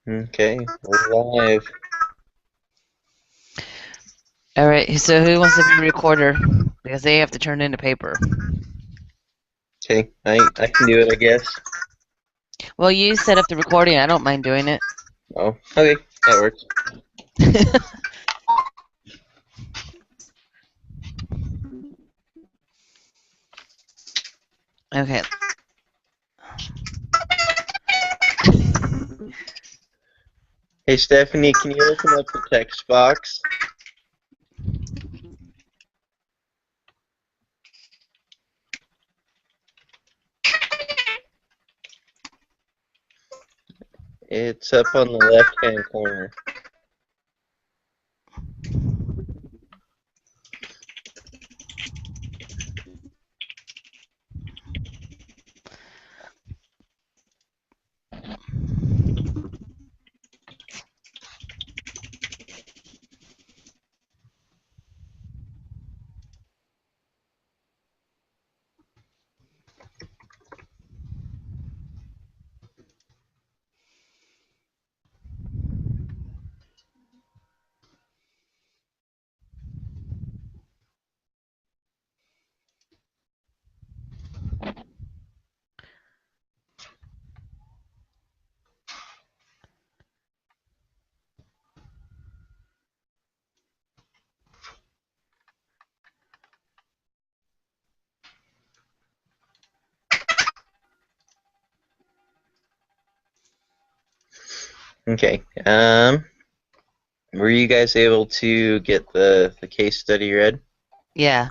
Okay, we're live. All right, so who wants to be a recorder? Because they have to turn into paper. Okay, I can do it, I guess. Well, you set up the recording. I don't mind doing it. Oh, okay, that works. Okay. Hey, Stephanie, can you open up the text box? It's up on the left-hand corner. Okay, were you guys able to get the case study read? Yeah.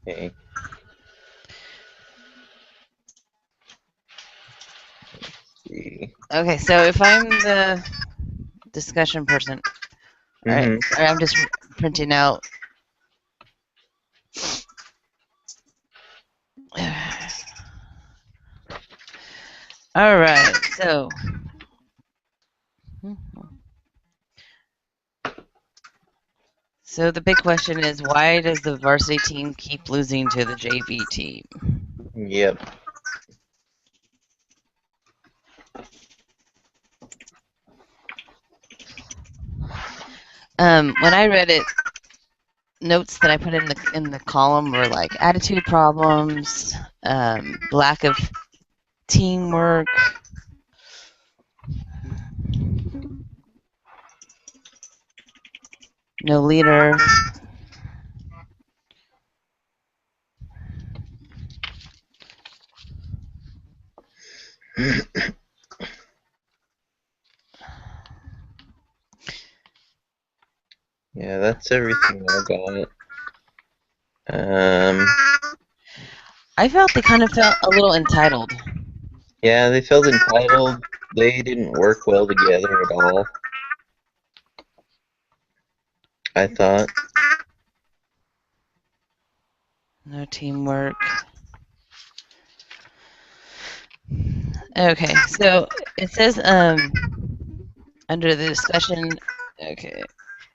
Okay. See. Okay, so if I'm the discussion person, all right, Mm-hmm. sorry, I'm just printing out. All right, so the big question is, why does the varsity team keep losing to the JV team? Yep. When I read it, notes that I put in the column were like attitude problems, lack of teamwork, no leader. Yeah, that's everything I got. Um, I felt they kind of felt a little entitled. yeah, they felt entitled. They didn't work well together at all, I thought. No teamwork. Okay, so it says under the discussion, okay,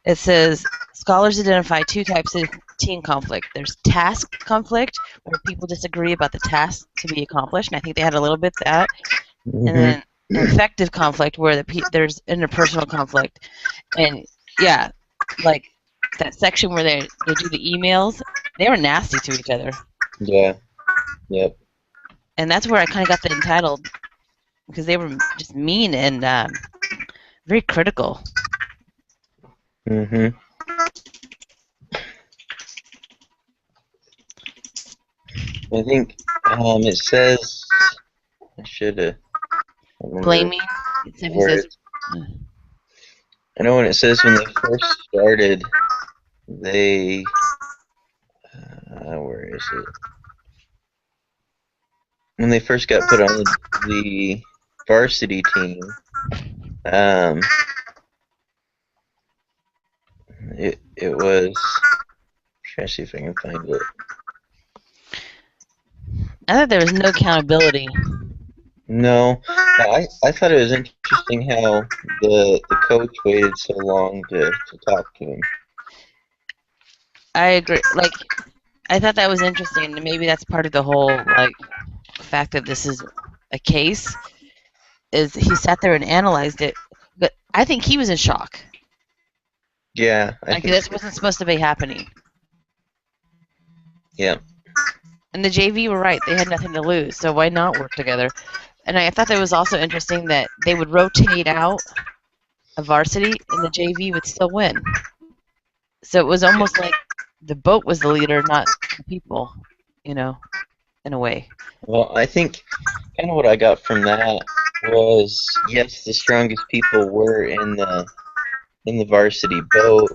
it says scholars identify two types of team conflict. There's task conflict, where people disagree about the task to be accomplished, and I think they had a little bit of that. And Mm-hmm. then effective conflict, where there's interpersonal conflict, and yeah, like that section where they do the emails, they were nasty to each other, Yeah, yep. and that's where I kind of got the entitled because they were just mean and very critical. Mm-hmm. I think it says I should have remember Blaming. It where says it's. I know when it says when they first started, they where is it? when they first got put on the varsity team, um, it was. Trying to see if I can find it. I thought there was no accountability. No, I thought it was interesting how the coach waited so long to talk to him. I agree. Like, I thought that was interesting, and maybe that's part of the whole like fact that this is a case. Is he sat there and analyzed it, but I think he was in shock. Yeah, I Like think this so. wasn't supposed to be happening. Yeah. And the JV were right; they had nothing to lose, so why not work together? And I thought that was also interesting that they would rotate out a varsity, and the JV would still win. So it was almost like the boat was the leader, not the people, in a way. Well, I think kind of what I got from that was yes, the strongest people were in the varsity boat.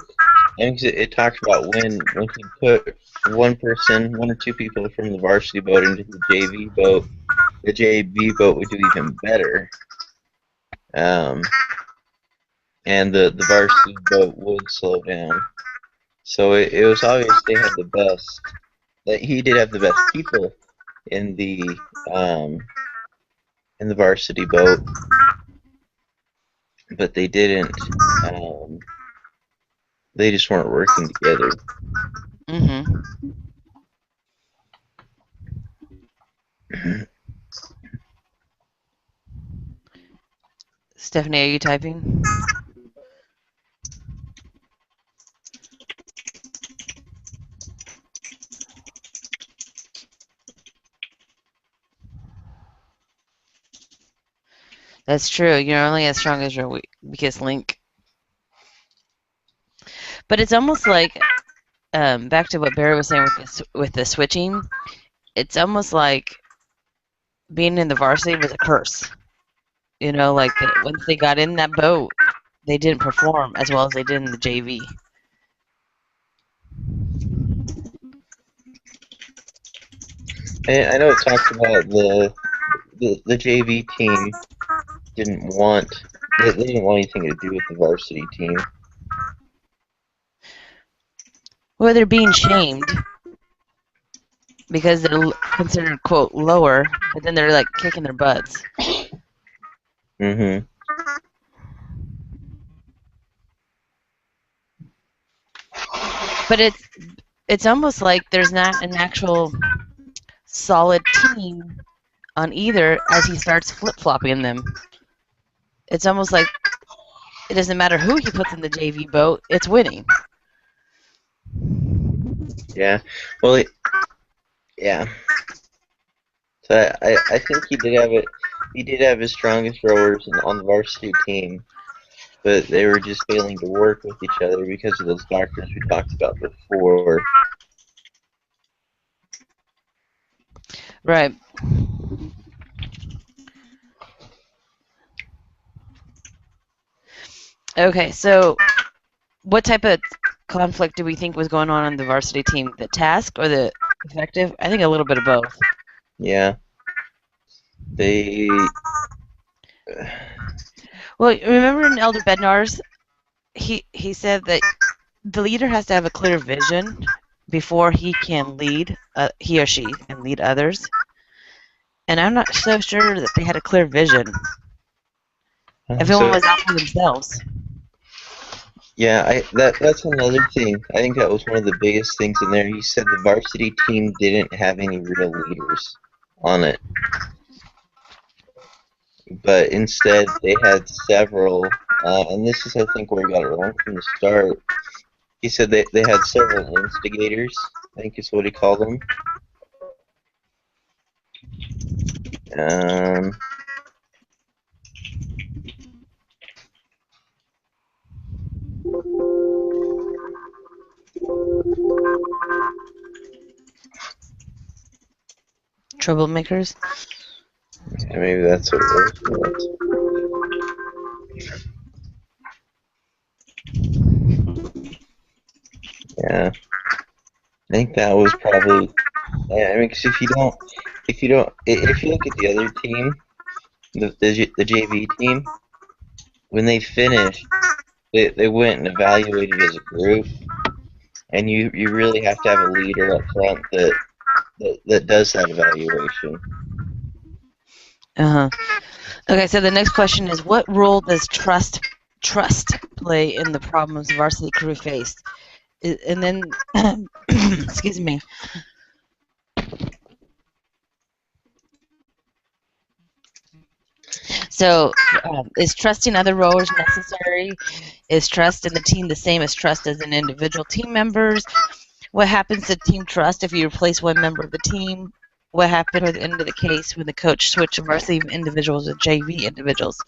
And it talked about when he put one person, one or two people from the varsity boat into the JV boat, the JV boat would do even better. And the varsity boat would slow down. So it was obvious they had the best. That he did have the best people in um, the varsity boat, but they didn't. Um, they just weren't working together. Mm-hmm. Stephanie, are you typing? That's true. You're only as strong as your weakest link. But it's almost like back to what Barry was saying with the switching. It's almost like being in the varsity was a curse. Like once they got in that boat, they didn't perform as well as they did in the JV. I know it talks about the JV team didn't want they didn't want anything to do with the varsity team. Well, they're being shamed because they're considered quote lower, but then they're like kicking their butts. Mm-hmm. But it's almost like there's not an actual solid team on either as he starts flip-flopping them. It's almost like it doesn't matter who he puts in the JV boat, it's winning. Yeah. Well, yeah. So I think he did have it. He did have his strongest rowers on the varsity team, but they were just failing to work with each other because of those factors we talked about before. Right. Okay, so what type of conflict do we think was going on the varsity team? The task or the effective? I think a little bit of both. Yeah. They. Well, remember in Elder Bednar's, he said that the leader has to have a clear vision before he can lead, he or she can lead others. And I'm not so sure that they had a clear vision. Everyone was out for themselves. Yeah, that's another thing. I think that was one of the biggest things in there. He said the varsity team didn't have any real leaders on it, but instead they had several. And this is, I think, where he got it wrong from the start. He said they had several instigators, I think is what he called them. Troublemakers. Yeah, maybe that's what it was. Yeah. I think that was probably Yeah, I mean, 'cause if you look at the other team, the JV team, when they finished, they went and evaluated as a group, and you really have to have a leader up front that does that evaluation. Uh-huh. Okay, so the next question is, what role does trust play in the problems varsity crew faced? And then, excuse me. So, is trusting other rowers necessary? Is trust in the team the same as trust as in individual team members? What happens to team trust if you replace one member of the team? What happened at the end of the case when the coach switched varsity individuals with JV individuals?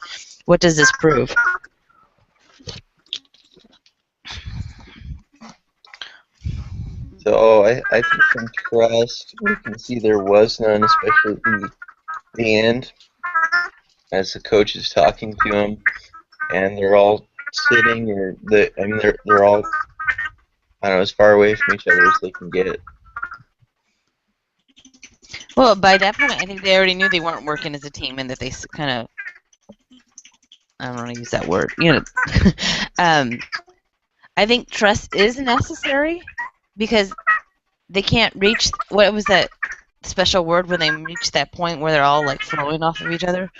What does this prove? So I think from trust, we can see there was none, especially at the end, as the coach is talking to him, and they're all sitting, I mean, they're all, I don't know, as far away from each other as they can get. Well, by that point, I think they already knew they weren't working as a team and that they kind of, I don't want to use that word, I think trust is necessary because they can't reach, what was that special word when they reach that point where they're all like flowing off of each other?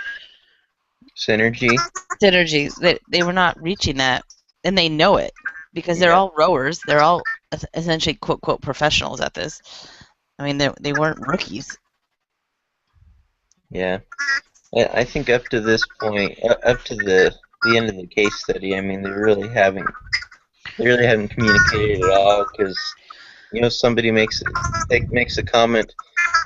Synergy. Synergy. They were not reaching that, and they know it because they're all rowers. They're all essentially quote quote professionals at this. I mean, they weren't rookies. Yeah, I think up to this point, up to the end of the case study, I mean, they really haven't communicated at all, because somebody makes a comment,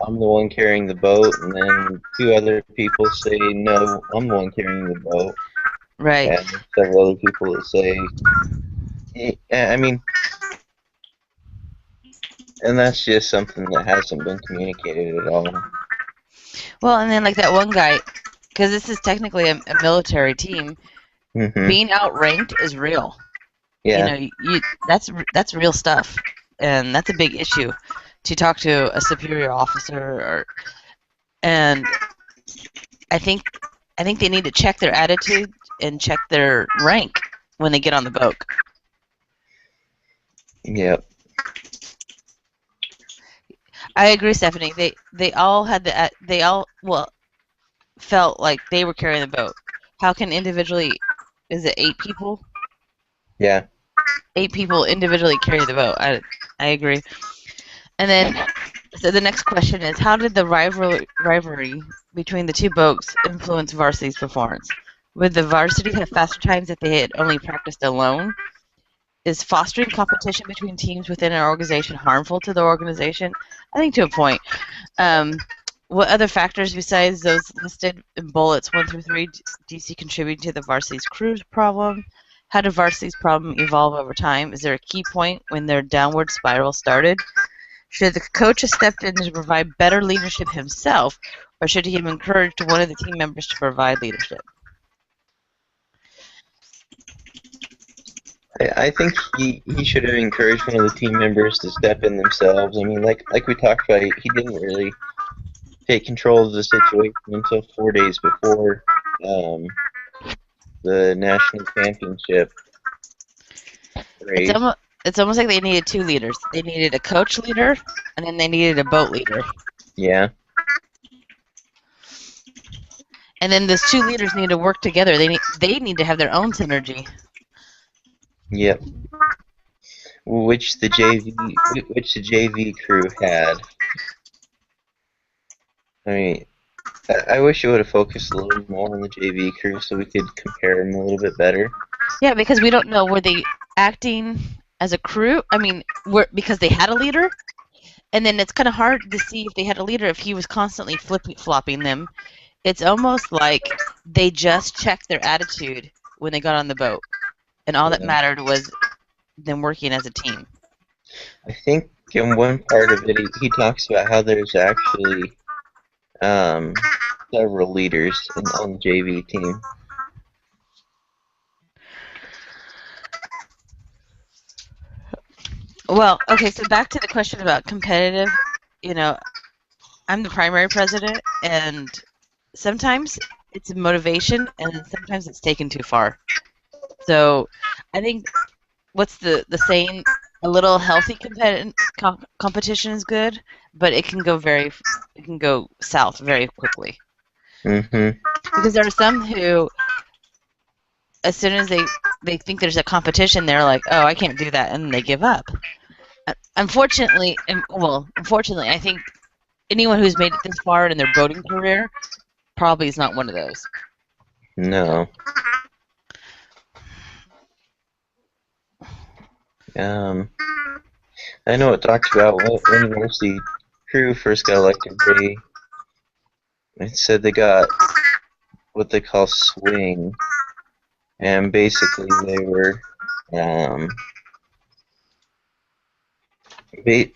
I'm the one carrying the boat, and then two other people say, no, I'm the one carrying the boat, Right. and several other people that say, I mean, and that's just something that hasn't been communicated at all. Well, and then like that one guy, because this is technically a military team, being outranked is real. Yeah. That's real stuff, and that's a big issue to talk to a superior officer. And I think they need to check their attitude and check their rank when they get on the boat. Yep. I agree, Stephanie. They all felt like they were carrying the boat. How can individually, is it 8 people? Yeah. 8 people individually carry the boat. I agree. And then, so the next question is, how did the rivalry between the two boats influence varsity's performance? Would the varsity have faster times if they had only practiced alone? Is fostering competition between teams within an organization harmful to the organization? I think to a point. What other factors besides those listed in bullets 1 through 3 do you see contributing to the varsity's crew problem? How did varsity's problem evolve over time? Is there a key point when their downward spiral started? Should the coach have stepped in to provide better leadership himself, or should he have encouraged one of the team members to provide leadership? I think he should have encouraged one of the team members to step in themselves. I mean, like we talked about, he didn't really take control of the situation until 4 days before the national championship race. It's almost like they needed 2 leaders. They needed a coach leader, and then they needed a boat leader. Yeah. And then those 2 leaders need to work together. They need to have their own synergy. Yep. Which the JV crew had. I mean, I wish it would have focused a little more on the JV crew so we could compare them a little bit better. Yeah, because we don't know, were they acting as a crew? I mean, because they had a leader? And then it's kind of hard to see if they had a leader if he was constantly flopping them. It's almost like they just checked their attitude when they got on the boat. And all that mattered was them working as a team. I think in one part of it, he talks about how there's actually several leaders on the JV team. Well, okay, so back to the question about competitive. you know, I'm the primary president, and sometimes it's a motivation, and sometimes it's taken too far. So I think what's the saying? A little healthy competition is good, but it can go south very quickly. Mm-hmm. Because there are some who, as soon as they think there's a competition, they're like, oh, I can't do that, and they give up. Unfortunately, I think anyone who's made it this far in their boating career probably is not one of those. No. I know it talks about when the varsity crew first got elected. They said they got what they call swing, and basically they were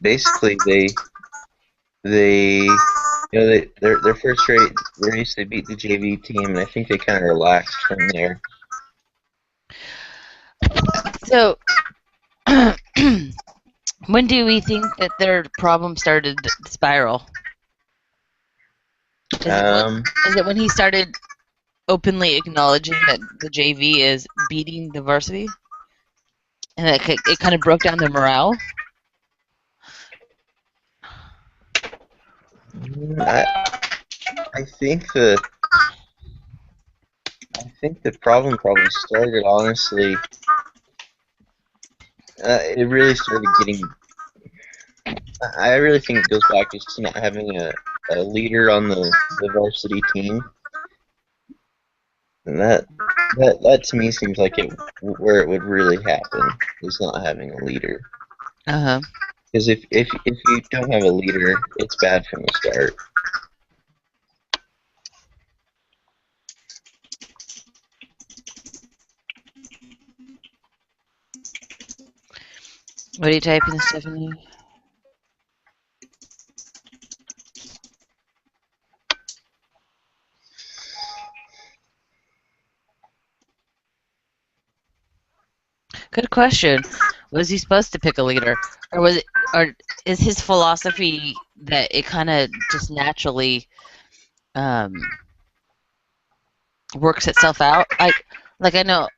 basically they their first race they beat the JV team, and I think they kind of relaxed from there. So, when do we think that their problem started to spiral? Is it when he started openly acknowledging that the JV is beating the varsity, and that it kind of broke down their morale? I think the problem probably started, honestly. It really started getting. I really think it goes back just to not having a leader on the varsity team, and that to me seems like where it would really happen is not having a leader. Because if you don't have a leader, it's bad from the start. What are you typing, Stephanie? Good question. Was he supposed to pick a leader, or is his philosophy that it kind of just naturally works itself out? Like I know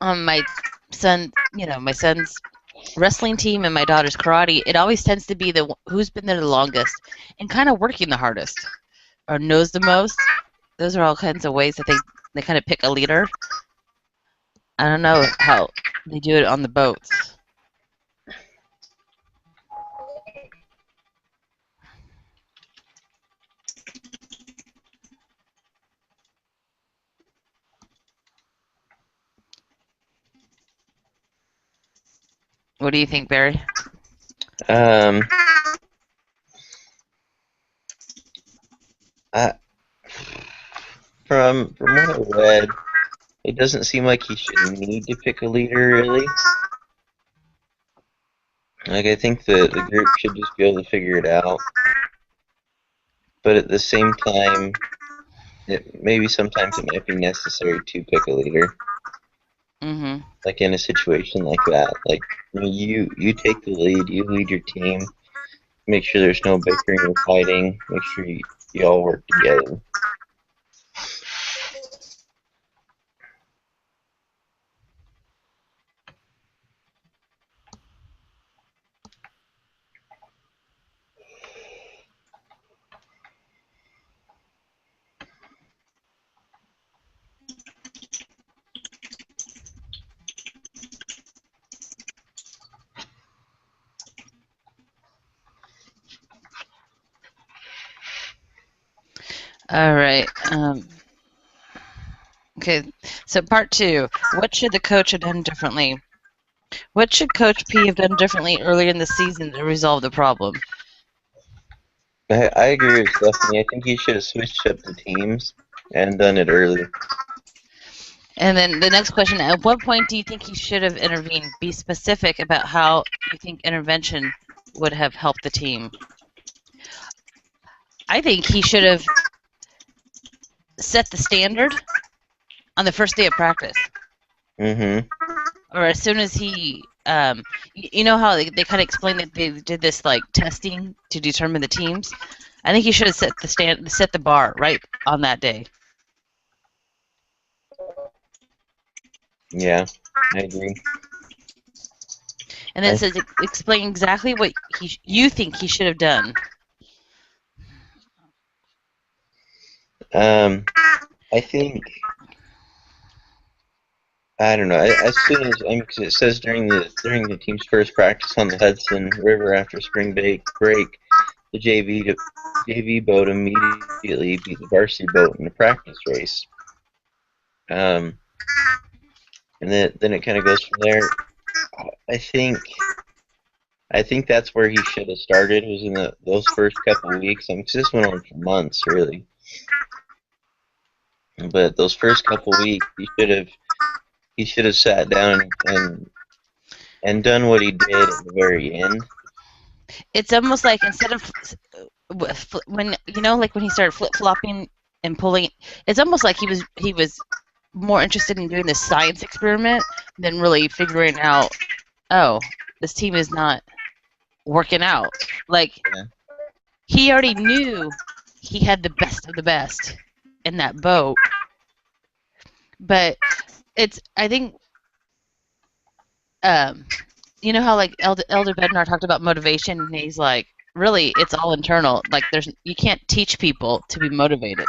on my son's wrestling team and my daughter's karate, it always tends to be who's been there the longest and kind of working the hardest or knows the most. Those are all kinds of ways that they kind of pick a leader. I don't know how they do it on the boats. What do you think, Barry? From what I read, it doesn't seem like he should need to pick a leader, really. Like, I think the group should just be able to figure it out. But at the same time, maybe sometimes it might be necessary to pick a leader. Mm-hmm. Like in a situation like that, like you take the lead, you lead your team, make sure there's no bickering or fighting, make sure you all work together. All right. Okay, so part 2. What should the coach have done differently? What should Coach P have done differently earlier in the season to resolve the problem? I agree with Stephanie. I think he should have switched up the teams and done it early. And then the next question, at what point do you think he should have intervened? Be specific about how you think intervention would have helped the team. I think he should have set the standard on the first day of practice. Mm-hmm. Or as soon as he you know how they kind of explained that they did this like testing to determine the teams. I think he should have set the bar right on that day. Yeah, I agree. And then it says explain exactly what you think he should have done. I think, I don't know. As soon as it says during the team's first practice on the Hudson River after spring break, the JV boat immediately beat the varsity boat in a practice race. And then it kind of goes from there. I think that's where he should have started, was in those first couple of weeks. Because this went on for months, really. But those first couple of weeks, he should have sat down and done what he did at the very end. It's almost like instead of when like when he started flip-flopping and pulling, it's almost like he was more interested in doing this science experiment than really figuring out, oh, this team is not working out. Like, he already knew he had the best of the best in that boat, but I think you know how like Elder Bednar talked about motivation, and he's like, really, it's all internal. Like, you can't teach people to be motivated.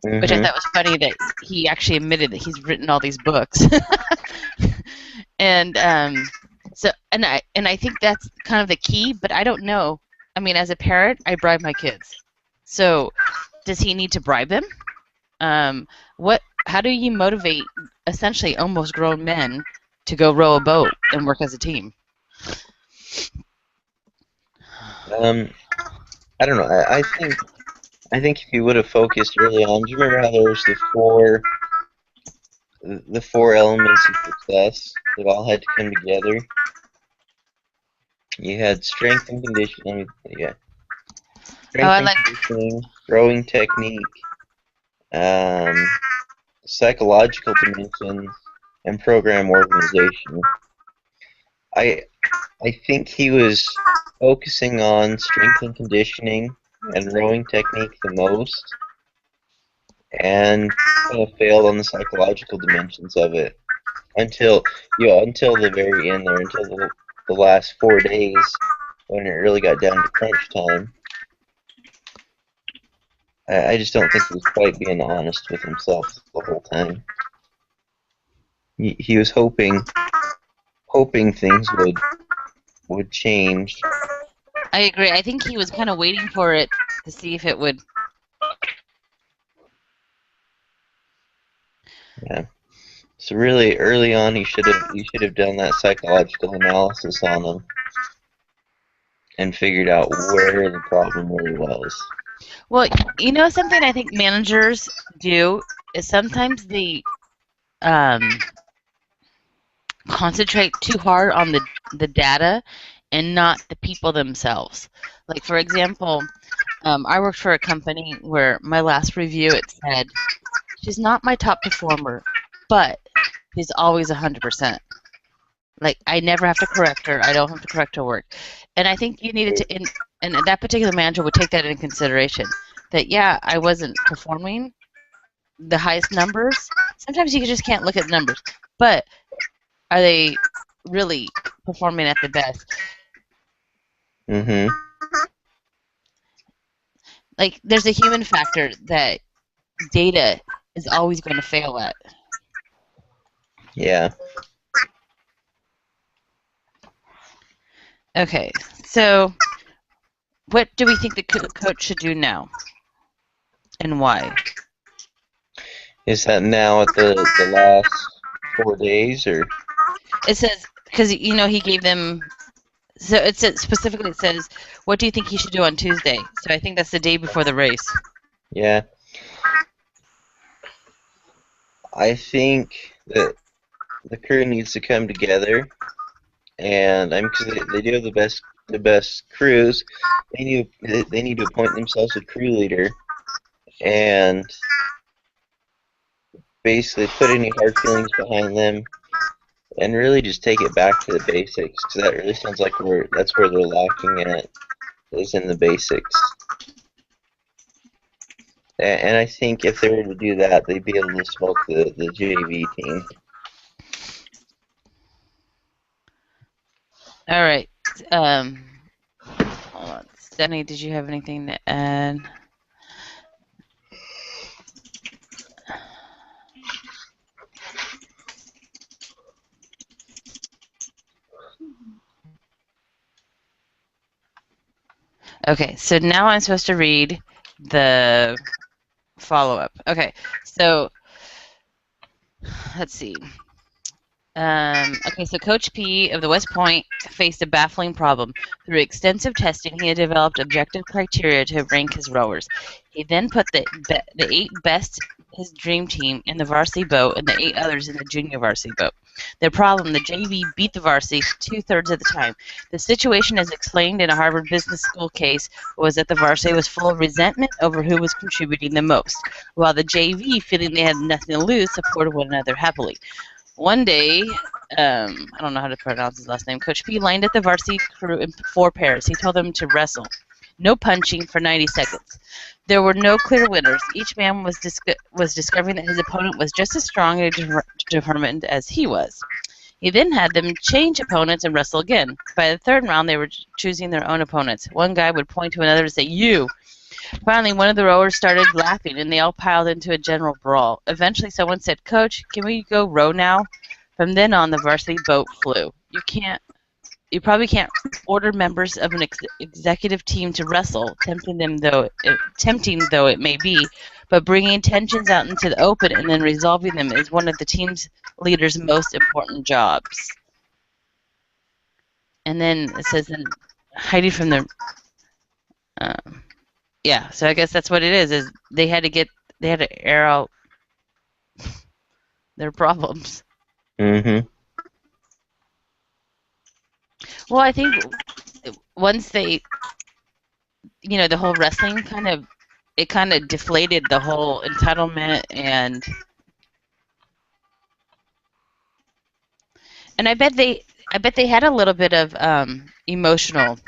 Mm-hmm. Which I thought was funny that he actually admitted that he's written all these books. And so I think that's kind of the key, but I don't know. I mean, as a parent, I bribe my kids. So does he need to bribe them? How do you motivate essentially almost grown men to go row a boat and work as a team? I don't know. I think if you would have focused early on, do you remember how there was the four elements of success that all had to come together? You had strength and conditioning. Yeah. Conditioning, rowing technique, psychological dimensions, and program organization. I think he was focusing on strength and conditioning and rowing technique the most, and kind of failed on the psychological dimensions of it until the very end there, until the last 4 days when it really got down to crunch time. I just don't think he was quite being honest with himself the whole time. He was hoping things would change. I agree. I think he was kind of waiting for it to see if it would. Yeah. So really early on, he should have done that psychological analysis on him and figured out where the problem really was. Well, you know, something I think managers do is sometimes they concentrate too hard on the data and not the people themselves. Like, for example, I worked for a company where my last review, it said, she's not my top performer, but she's always 100%. Like, I never have to correct her. I don't have to correct her work. And I think you needed to, and that particular manager would take that into consideration. That, yeah, I wasn't performing the highest numbers. Sometimes you just can't look at the numbers. But are they really performing at the best? Mm-hmm. Like, there's a human factor that data is always going to fail at. Yeah. Okay, so what do we think the coach should do now, and why? Is that now at the last 4 days, or? It says, because, you know, he gave them, so it says, specifically it says, what do you think he should do on Tuesday? So I think that's the day before the race. Yeah. I think that the crew needs to come together, and because they do have the best crews, they need to appoint themselves a crew leader, and basically put any hard feelings behind them, and really just take it back to the basics, because that really sounds like that's where they're lacking at, is in the basics. And I think if they were to do that, they'd be able to smoke the JV team. All right. Hold on. Stephanie, did you have anything to add? Okay, so now I'm supposed to read the follow-up. Okay, so let's see. Okay, so Coach P of the West Point faced a baffling problem. Through extensive testing, he had developed objective criteria to rank his rowers. He then put the 8 best his dream team in the varsity boat and the 8 others in the junior varsity boat. The problem, the JV beat the varsity 2/3 of the time. The situation, as explained in a Harvard Business School case, was that the varsity was full of resentment over who was contributing the most, while the JV, feeling they had nothing to lose, supported one another happily. One day, I don't know how to pronounce his last name, Coach P lined at the varsity crew in 4 pairs. He told them to wrestle. No punching for 90 seconds. There were no clear winners. Each man was discovering that his opponent was just as strong and determined as he was. He then had them change opponents and wrestle again. By the 3rd round, they were choosing their own opponents. One guy would point to another and say, "You." Finally, one of the rowers started laughing, and they all piled into a general brawl. Eventually, someone said, "Coach, can we go row now?" From then on, the varsity boat flew. You probably can't order members of an executive team to wrestle, tempting though it may be, but bringing tensions out into the open and then resolving them is one of the team's leaders' most important jobs. And then it says, hiding from the yeah, so I guess that's what it is they had to air out their problems. Mm-hmm. Well, I think once they, the whole wrestling kind of deflated the whole entitlement and I bet they had a little bit of emotional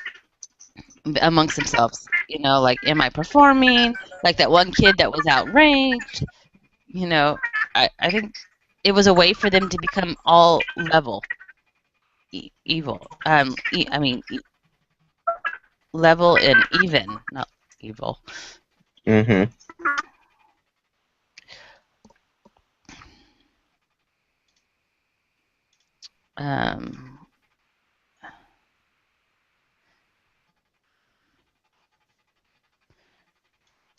amongst themselves. Like, am I performing? Like that one kid that was outranked. I think it was a way for them to become all level. Evil. Level and even, not evil. Mm-hmm.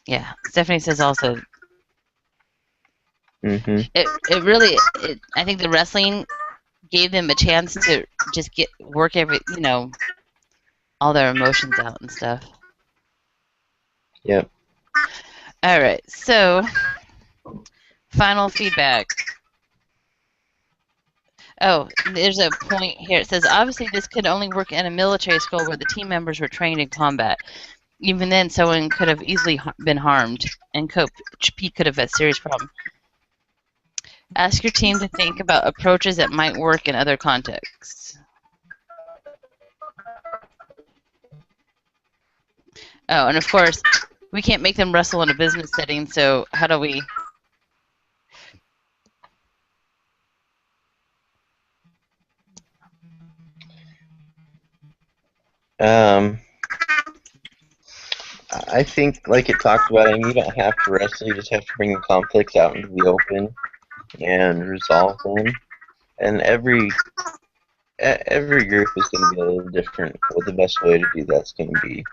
Yeah, Stephanie says also. Mm-hmm. It really, I think the wrestling gave them a chance to just work all their emotions out and stuff. Yep. All right, so final feedback. Oh, there's a point here. It says, obviously this could only work in a military school where the team members were trained in combat. Even then, someone could have easily been harmed, and Coach P could have had serious problems. Ask your team to think about approaches that might work in other contexts. Oh, and of course, we can't make them wrestle in a business setting, so how do we... I think, like it talked about, you don't have to wrestle, you just have to bring the conflicts out into the open and resolve them. And every group is going to be a little different. What the best way to do that's going to be.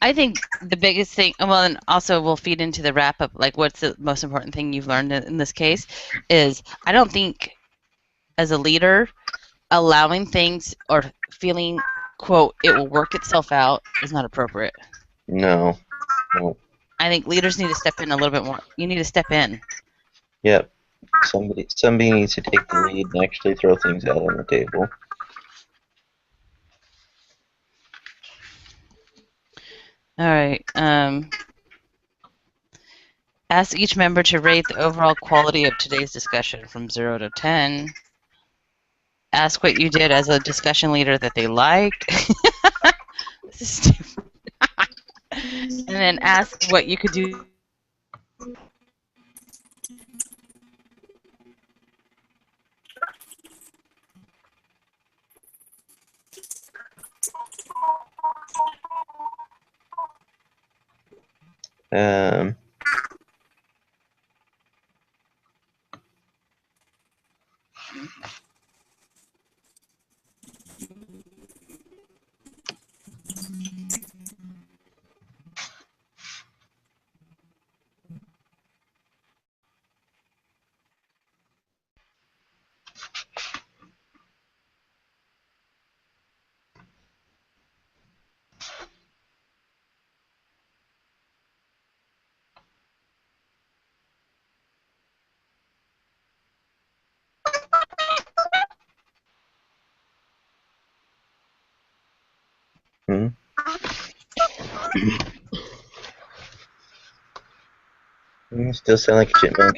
I think the biggest thing, well, and also we'll feed into the wrap-up, like what's the most important thing you've learned in this case, is I don't think, as a leader, allowing things or feeling, quote, it will work itself out is not appropriate. No. I think leaders need to step in a little bit more. You need to step in. Yep. Somebody needs to take the lead and actually throw things out on the table. All right. Ask each member to rate the overall quality of today's discussion from 0 to 10. ask what you did as a discussion leader that they liked. This is stupid. And then ask what you could do. Um, hmm. You still sound like a chipmunk.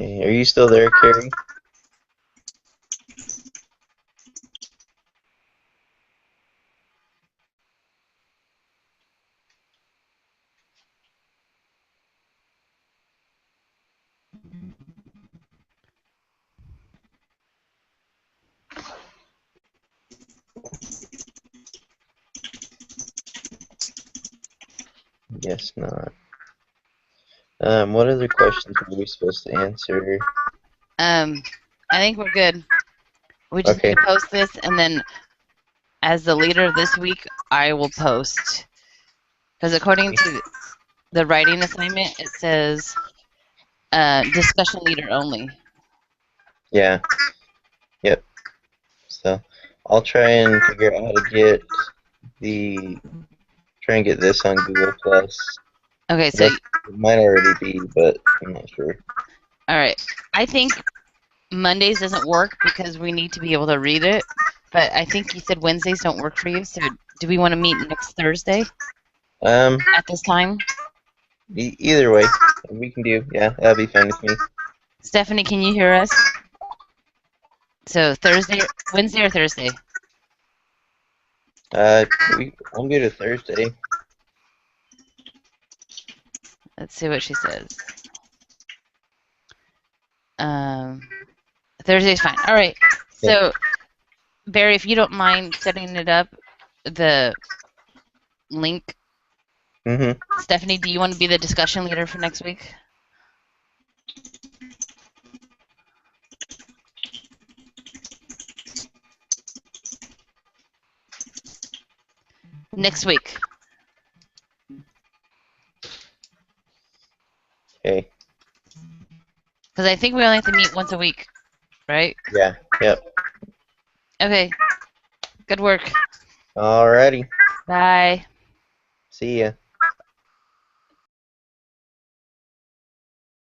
Okay, are you still there, Carrie? Yes, not. What other questions were we supposed to answer? I think we're good. We just Okay. need to post this, and then as the leader this week, I will post. Because according to the writing assignment, it says discussion leader only. Yeah. Yep. So I'll try and figure out how to get this on Google Plus. Okay, so It might already be, but I'm not sure. all right. I think Mondays doesn't work because we need to be able to read it. But I think you said Wednesdays don't work for you. So do we want to meet next Thursday at this time? Either way, we can do. Yeah, that'll be fine with me. Stephanie, can you hear us? So Wednesday or Thursday? I'm good with Thursday. Let's see what she says. Thursday's fine. All right. So, Barry, if you don't mind setting it up, the link. Mm-hmm. Stephanie, do you want to be the discussion leader for next week? Next week. Okay. Because I think we only have to meet once a week, right? Yeah. Yep. Okay. Good work. Alrighty. Bye. See ya.